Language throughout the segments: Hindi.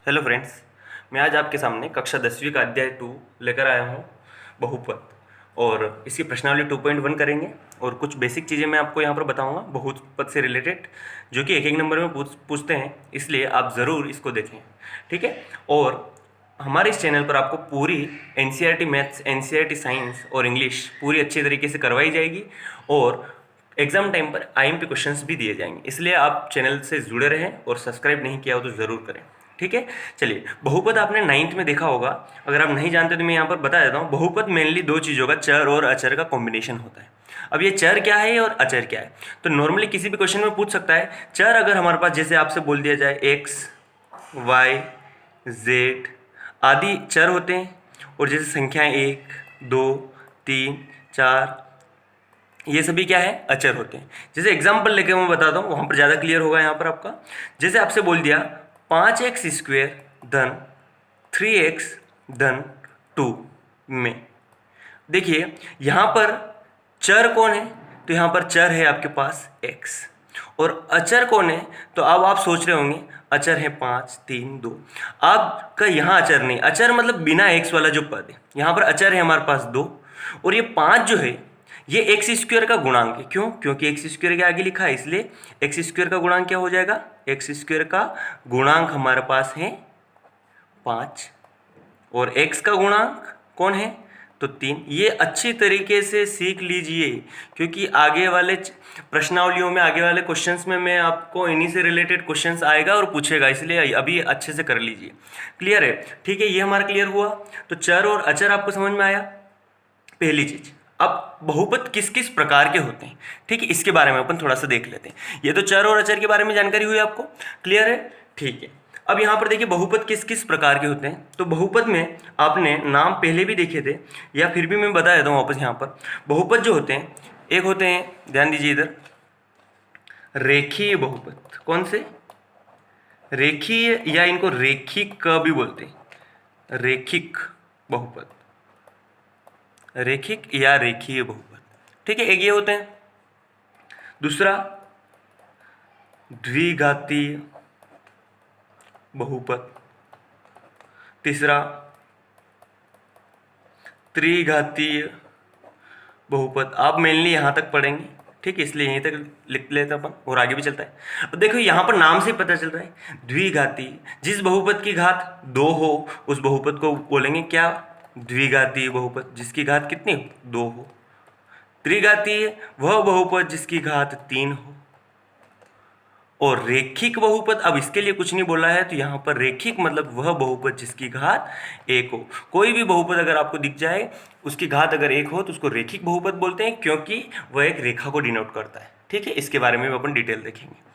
हेलो फ्रेंड्स, मैं आज आपके सामने कक्षा 10वीं का अध्याय 2 लेकर आया हूँ, बहुपद। और इसकी प्रश्नावली 2.1 करेंगे और कुछ बेसिक चीज़ें मैं आपको यहाँ पर बताऊँगा बहुपद से रिलेटेड, जो कि एक एक नंबर में पूछते हैं, इसलिए आप ज़रूर इसको देखें। ठीक है। और हमारे इस चैनल पर आपको पूरी एनसीईआरटी मैथ्स, एनसीईआरटी साइंस और इंग्लिश पूरी अच्छी तरीके से करवाई जाएगी और एग्जाम टाइम पर आईएमपी क्वेश्चंस भी दिए जाएंगे, इसलिए आप चैनल से जुड़े रहें और सब्सक्राइब नहीं किया हो तो ज़रूर करें। ठीक है। चलिए, बहुपद आपने 9th में देखा होगा, अगर आप नहीं जानते तो मैं यहाँ पर बता देता हूँ। बहुपद मेनली दो चीज़ों का, चर और अचर का कॉम्बिनेशन होता है। अब ये चर क्या है और अचर क्या है, तो नॉर्मली किसी भी क्वेश्चन में पूछ सकता है। चर अगर हमारे पास जैसे आपसे बोल दिया जाए एक्स, वाई, जेड आदि चर होते हैं, और जैसे संख्याएं 1, 2, 3, 4 ये सभी क्या है, अचर होते हैं। जैसे एग्जाम्पल लेके मैं बताता हूँ, वहाँ पर ज़्यादा क्लियर होगा यहाँ पर आपका। जैसे आपसे बोल दिया 5x² धन 3x धन 2 में, देखिए यहाँ पर चर कौन है, तो यहाँ पर चर है आपके पास x, और अचर कौन है, तो अब आप सोच रहे होंगे अचर है 5, 3, 2। आपका यहाँ अचर नहीं, अचर मतलब बिना x वाला जो पद है, यहाँ पर अचर है हमारे पास 2, और ये 5 जो है ये x² का गुणांक है। क्यों? क्योंकि x² के आगे लिखा है, इसलिए x² का गुणांक क्या हो जाएगा, x² का गुणांक हमारे पास है 5, और x का गुणांक कौन है, तो 3। ये अच्छी तरीके से सीख लीजिए, क्योंकि आगे वाले प्रश्नावलियों में, आगे वाले क्वेश्चंस में मैं आपको इन्हीं से रिलेटेड क्वेश्चंस आएगा और पूछेगा, इसलिए अभी अच्छे से कर लीजिए। क्लियर है? ठीक है, ये हमारा क्लियर हुआ। तो चर और अचर आपको समझ में आया, पहली चीज। अब बहुपद किस किस प्रकार के होते हैं, ठीक है, इसके बारे में अपन थोड़ा सा देख लेते हैं। ये तो चर और अचर के बारे में जानकारी हुई आपको, क्लियर है? ठीक है। अब यहाँ पर देखिए बहुपद किस किस प्रकार के होते हैं। तो बहुपद में आपने नाम पहले भी देखे थे, या फिर भी मैं बता देता हूँ वापस। यहाँ पर बहुपद जो होते हैं, एक होते हैं, ध्यान दीजिए इधर, रेखीय बहुपद। कौन से? रेखीय, या इनको रेखिक भी बोलते हैं, रेखिक बहुपद, रेखिक या रेखीय बहुपद। ठीक है, एक ये होते हैं। दूसरा द्विघातीय बहुपद। तीसरा त्रिघातीय बहुपद। आप मेनली यहाँ तक पढ़ेंगे, ठीक है, इसलिए यहीं तक लिख लेते अपन और आगे भी चलता है। अब देखो यहाँ पर नाम से पता चल रहा है, द्विघातीय, जिस बहुपद की घात 2 हो उस बहुपद को बोलेंगे क्या, द्विघातीय बहुपद, जिसकी घात कितनी हो, 2 हो। त्रिघातीय वह बहुपद जिसकी घात 3 हो। और रेखिक बहुपद, अब इसके लिए कुछ नहीं बोला है, तो यहाँ पर रेखिक मतलब वह बहुपद जिसकी घात 1 हो। कोई भी बहुपद अगर आपको दिख जाए, उसकी घात अगर 1 हो तो उसको रेखिक बहुपद बोलते हैं, क्योंकि वह एक रेखा को डिनोट करता है। ठीक है, इसके बारे में अपन डिटेल देखेंगे।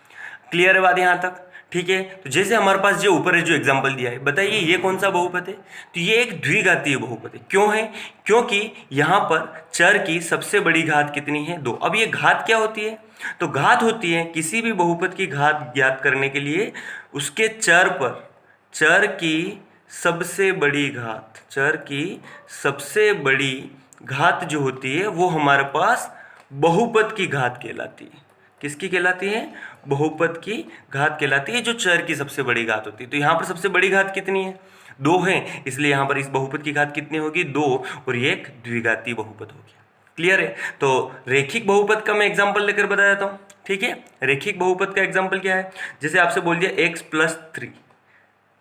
क्लियर है बात यहाँ तक? ठीक है। तो जैसे हमारे पास जो ऊपर है, जो एग्जाम्पल दिया है, बताइए ये कौन सा बहुपद है, तो ये एक द्विघातीय बहुपद है। क्यों है? क्योंकि यहाँ पर चर की सबसे बड़ी घात कितनी है, 2। अब ये घात क्या होती है, तो घात होती है किसी भी बहुपद की घात ज्ञात करने के लिए उसके चर पर, चर की सबसे बड़ी घात, चर की सबसे बड़ी घात जो होती है वो हमारे पास बहुपद की घात कहलाती है। किसकी कहलाती है? बहुपद की घात कहलाती है, जो चर की सबसे बड़ी घात होती है। तो यहाँ पर सबसे बड़ी घात कितनी है, 2 है, इसलिए यहाँ पर इस बहुपद की घात कितनी होगी, 2, और ये एक द्विघाती बहुपद हो गया। क्लियर है? तो रेखिक बहुपद का मैं एग्जाम्पल लेकर बता देता हूँ। ठीक है, रेखिक बहुपद का एग्जाम्पल क्या है, जैसे आपसे बोल दिया x+3,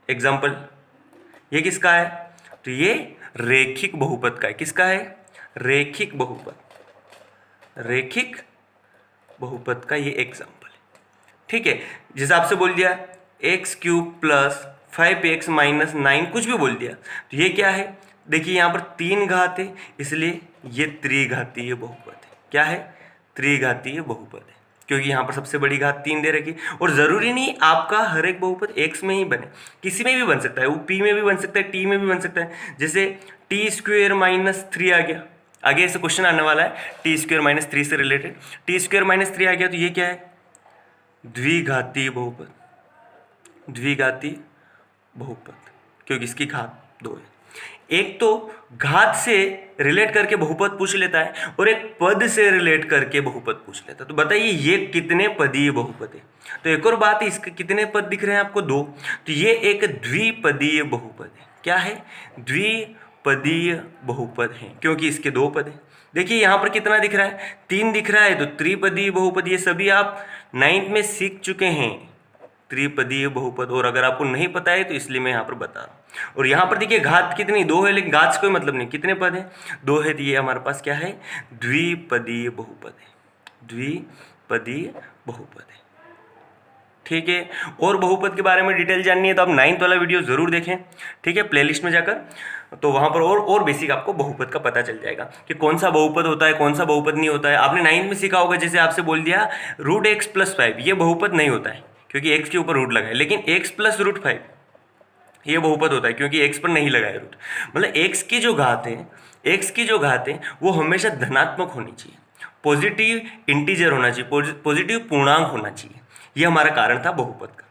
एग्जाम्पल ये किसका है, तो ये रेखिक बहुपद का है। किसका है? रेखिक बहुपद, रेखिक बहुपद का ये एग्जाम्पल है। ठीक है, जैसे आपसे बोल दिया x³ + 5x - 9, कुछ भी बोल दिया, तो ये क्या है, देखिए यहाँ पर 3 घात है, इसलिए ये त्रिघातीय बहुपद है। क्या है? त्रिघातीय बहुपद है, क्योंकि यहाँ पर सबसे बड़ी घात 3 दे रखी। और ज़रूरी नहीं आपका हर एक बहुपद x में ही बने, किसी में भी बन सकता है, वो p में भी बन सकता है, t में भी बन सकता है। जैसे t² - 3 आ गया, आगे ऐसे क्वेश्चन आने वाला है t² - 3 से रिलेटेड। t² - 3 आ गया, तो ये क्या है? द्विघातीय बहुपद, द्विघातीय बहुपद, क्योंकि इसकी घात 2 है। एक तो घात से रिलेट करके बहुपद पूछ लेता है और एक पद से रिलेट करके बहुपद पूछ लेता है। तो बताइए ये कितने पदीय बहुपद है। तो एक और बात है, इसके कितने पद दिख रहे हैं आपको? 2। तो ये एक द्विपदीय बहुपद है। क्या है? द्विपदीय बहुपद है, क्योंकि इसके 2 पद है। देखिए यहाँ पर कितना दिख रहा है? 3 दिख रहा है, तो त्रिपदीय बहुपद। ये सभी आप 9th में सीख चुके हैं, त्रिपदीय बहुपद। और अगर आपको नहीं पता है तो इसलिए मैं यहाँ पर बता रहा हूँ। और यहाँ पर देखिए घात कितनी? 2 है, लेकिन घात से कोई मतलब नहीं। कितने पद है? 2 है। तो ये हमारे पास क्या है? द्विपदीय बहुपद है। द्विपदीय बहुपद है। ठीक है। और बहुपद के बारे में डिटेल जाननी है तो आप 9th वाला वीडियो जरूर देखें, ठीक है, प्लेलिस्ट में जाकर। तो वहाँ पर और बेसिक आपको बहुपद का पता चल जाएगा कि कौन सा बहुपद होता है, कौन सा बहुपद नहीं होता है। आपने 9th में सीखा होगा, जैसे आपसे बोल दिया √x + 5, ये बहुपद नहीं होता है क्योंकि x के ऊपर रूट लगा है। लेकिन x + √5 ये बहुपद होता है क्योंकि x पर नहीं लगाया रूट। मतलब x की जो घात है वो हमेशा धनात्मक होनी चाहिए, पॉजिटिव इंटीजर होना चाहिए, पॉजिटिव पूर्णांक होना चाहिए। ये हमारा कारण था बहुपद का।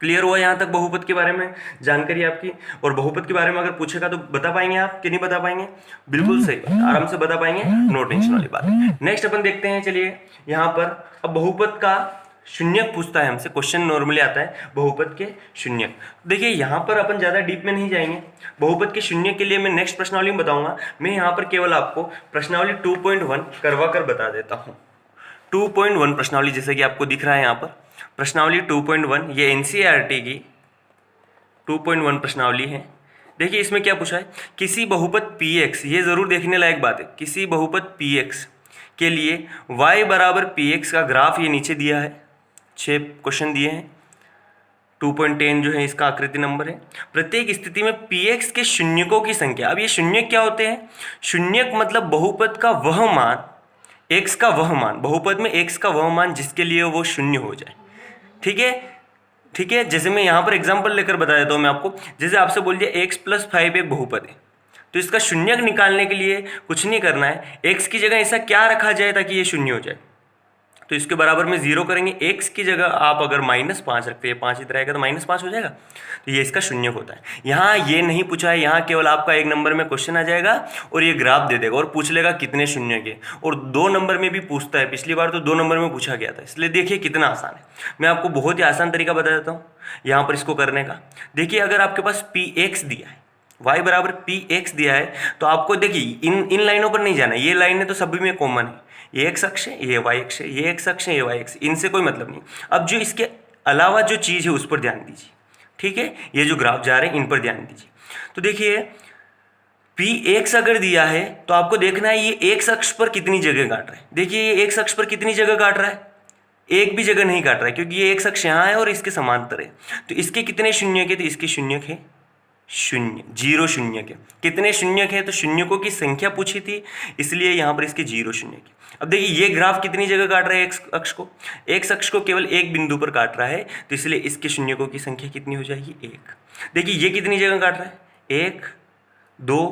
क्लियर हुआ यहाँ तक बहुपद के बारे में जानकारी आपकी? और बहुपद के बारे में अगर पूछेगा तो बता पाएंगे आप कि नहीं बता पाएंगे? बिल्कुल सही बात, आराम से बता पाएंगे, नो टेंशन वाली बात है। नेक्स्ट अपन देखते हैं, चलिए यहाँ पर अब बहुपद का शून्यक पूछता है हमसे। क्वेश्चन नॉर्मली आता है बहुपद के शून्यक। देखिए यहाँ पर अपन ज़्यादा डीप में नहीं जाएंगे। बहुपद के शून्यक के लिए मैं नेक्स्ट प्रश्नावली में बताऊंगा। मैं यहाँ पर केवल आपको प्रश्नावली 2.1 करवा कर बता देता हूँ। 2.1 प्रश्नावली जैसे कि आपको दिख रहा है यहाँ पर, प्रश्नावली 2.1 ये एनसीईआरटी की 2.1 प्रश्नावली है। देखिए इसमें क्या पूछा है? किसी बहुपद px, ये जरूर देखने लायक बात है, किसी बहुपद px के लिए y = px का ग्राफ ये नीचे दिया है। 6 क्वेश्चन दिए हैं। 2.10 जो है इसका आकृति नंबर है। प्रत्येक स्थिति में px के शून्यकों की संख्या। अब ये शून्यक क्या होते हैं? शून्यक मतलब बहुपद का वह मान, x का वह मान, बहुपद में x का वह मान जिसके लिए वो शून्य हो जाए। ठीक है, ठीक है। जैसे मैं यहाँ पर एग्जांपल लेकर बता देता हूँ मैं आपको। जैसे आपसे बोल दिया x + 5 एक बहुपद है, तो इसका शून्यक निकालने के लिए कुछ नहीं करना है, x की जगह ऐसा क्या रखा जाए ताकि ये शून्य हो जाए। तो इसके बराबर में 0 करेंगे। x की जगह आप अगर -5 रखते हैं, 5 इधर आएगा तो -5 हो जाएगा। तो ये इसका शून्यक होता है। यहाँ ये नहीं पूछा है, यहाँ केवल आपका 1 नंबर में क्वेश्चन आ जाएगा और ये ग्राफ दे देगा और पूछ लेगा कितने शून्यक है। और 2 नंबर में भी पूछता है, पिछली बार तो 2 नंबर में पूछा गया था। इसलिए देखिए कितना आसान है। मैं आपको बहुत ही आसान तरीका बता देता हूँ यहाँ पर इसको करने का। देखिए अगर आपके पास px दिया है, y = px दिया है, तो आपको देखिए इन लाइनों पर नहीं जाना है। ये लाइनें तो सभी में कॉमन है, ये x अक्ष है, ये y अक्ष है, ये x अक्ष है, ये y अक्ष, इनसे कोई मतलब नहीं। अब जो इसके अलावा जो चीज़ है उस पर ध्यान दीजिए, ठीक है। ये जो ग्राफ जा रहे हैं इन पर ध्यान दीजिए। तो देखिए px अगर दिया है तो आपको देखना है ये x अक्ष पर कितनी जगह काट रहा है। देखिए ये x अक्ष पर कितनी जगह काट रहा है? एक भी जगह नहीं काट रहा है क्योंकि ये x अक्ष यहाँ है और इसके समांतर है। तो इसके कितने शून्यक है? तो इसके शून्यक है 0, 0 शून्यक है। कितने शून्यक है? तो शून्यकों की संख्या पूछी थी, इसलिए यहाँ पर इसके 0 शून्यक है। अब देखिए ये ग्राफ कितनी जगह काट रहा है? x अक्ष को, x अक्ष को केवल एक बिंदु पर काट रहा है, तो इसलिए इसके शून्यकों की संख्या कितनी हो जाएगी? 1। देखिए ये कितनी जगह काट रहा है? 1, 2,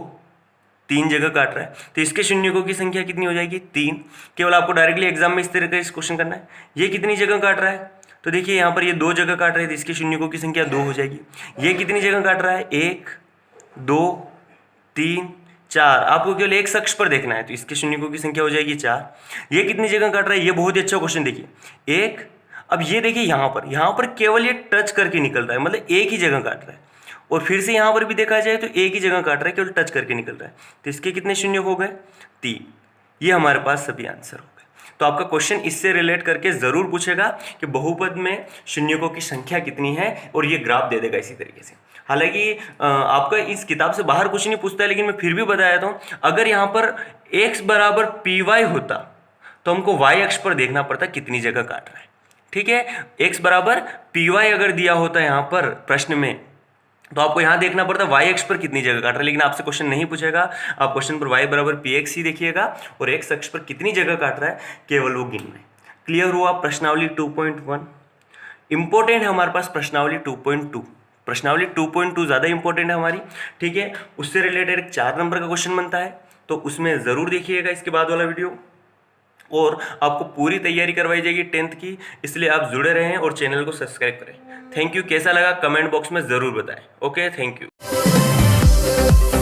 3 जगह काट रहा है, तो इसके शून्यकों की संख्या कितनी हो जाएगी? 3। केवल आपको डायरेक्टली एग्जाम में इस तरह का इस क्वेश्चन करना है। ये कितनी जगह काट रहा है? तो देखिए यहाँ पर ये 2 जगह काट रहे थे, इसके शून्यकों की संख्या 2 हो जाएगी। ये कितनी जगह काट रहा है? 1, 2, 3, 4। आपको केवल x अक्ष पर देखना है, तो इसके शून्यकों की संख्या हो जाएगी 4। ये कितनी जगह काट रहा है? ये बहुत ही अच्छा क्वेश्चन देखिए 1। अब ये देखिए यहाँ पर केवल ये टच करके निकल रहा है, मतलब एक ही जगह काट रहा है। और फिर से यहाँ पर भी देखा जाए तो एक ही जगह काट रहा है, केवल टच करके निकल रहा है। तो इसके कितने शून्य हो गए? 3। ये हमारे पास सभी आंसर हो गए। तो आपका क्वेश्चन इससे रिलेट करके जरूर पूछेगा कि बहुपद में शून्यकों की संख्या कितनी है, और ये ग्राफ दे देगा इसी तरीके से। हालांकि आपका इस किताब से बाहर कुछ नहीं पूछता है, लेकिन मैं फिर भी बता देता हूँ। अगर यहाँ पर x = py होता तो हमको y अक्ष पर देखना पड़ता कितनी जगह काट रहा है, ठीक है। x = py अगर दिया होता यहाँ पर प्रश्न में, तो आपको यहाँ देखना पड़ता y अक्ष पर कितनी जगह काट रहा है, लेकिन आपसे क्वेश्चन नहीं पूछेगा। आप क्वेश्चन पर y = px ही देखिएगा और x अक्ष पर कितनी जगह काट रहा है केवल वो गिनना है। क्लियर हुआ प्रश्नावली 2.1। इंपॉर्टेंट है हमारे पास प्रश्नावली 2.2। प्रश्नावली 2.2 ज़्यादा इंपॉर्टेंट है हमारी, ठीक है। उससे रिलेटेड एक 4 नंबर का क्वेश्चन बनता है, तो उसमें ज़रूर देखिएगा इसके बाद वाला वीडियो। और आपको पूरी तैयारी करवाई जाएगी 10th की, इसलिए आप जुड़े रहें और चैनल को सब्सक्राइब करें। Thank you. कैसा लगा कमेंट बॉक्स में ज़रूर बताएं। Okay, thank you. हैं।